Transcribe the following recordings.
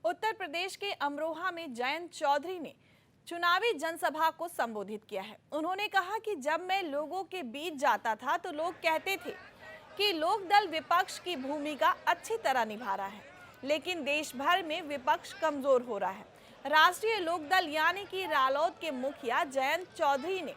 उत्तर प्रदेश के अमरोहा में जयंत चौधरी ने चुनावी जनसभा को संबोधित किया है। उन्होंने कहा कि जब मैं लोगों के बीच जाता था तो लोग कहते थे कि लोकदल विपक्ष की भूमिका अच्छी तरह निभा रहा है, लेकिन देश भर में विपक्ष कमजोर हो रहा है। राष्ट्रीय लोकदल यानी कि रालोद के मुखिया जयंत चौधरी ने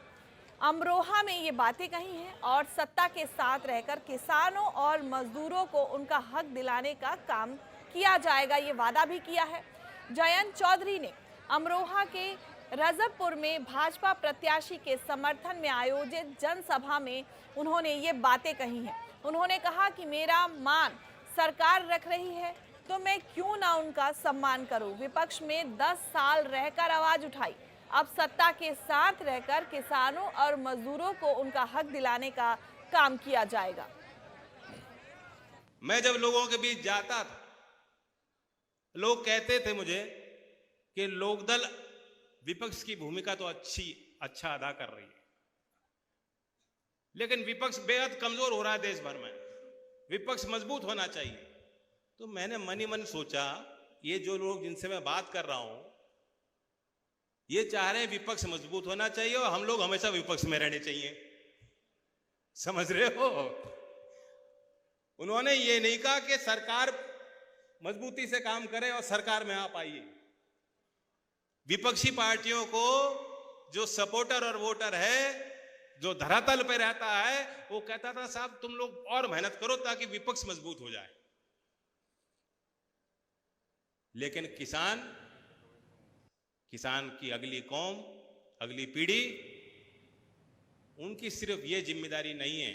अमरोहा में ये बातें कही हैं और सत्ता के साथ रहकर किसानों और मजदूरों को उनका हक दिलाने का काम किया जाएगा, ये वादा भी किया है। जयंत चौधरी ने अमरोहा के रजबपुर में भाजपा प्रत्याशी के समर्थन में आयोजित जनसभा में उन्होंने ये बातें कही हैं। उन्होंने कहा कि मेरा मान सरकार रख रही है तो मैं क्यों ना उनका सम्मान करूं। विपक्ष में 10 साल रहकर आवाज उठाई, अब सत्ता के साथ रहकर किसानों और मजदूरों को उनका हक दिलाने का काम किया जाएगा। मैं जब लोगों के बीच जाता था, लोग कहते थे मुझे कि लोकदल विपक्ष की भूमिका तो अच्छा अदा कर रही है, लेकिन विपक्ष बेहद कमजोर हो रहा है। देश भर में विपक्ष मजबूत होना चाहिए। तो मैंने मन ही मन सोचा, ये जो लोग जिनसे मैं बात कर रहा हूं, ये चाह रहे हैं विपक्ष मजबूत होना चाहिए और हम लोग हमेशा विपक्ष में रहने चाहिए। समझ रहे हो? उन्होंने ये नहीं कहा कि सरकार मजबूती से काम करे और सरकार में आप आइए। विपक्षी पार्टियों को जो सपोर्टर और वोटर है, जो धरातल पे रहता है, वो कहता था साहब तुम लोग और मेहनत करो ताकि विपक्ष मजबूत हो जाए। लेकिन किसान की अगली कौम, अगली पीढ़ी, उनकी सिर्फ ये जिम्मेदारी नहीं है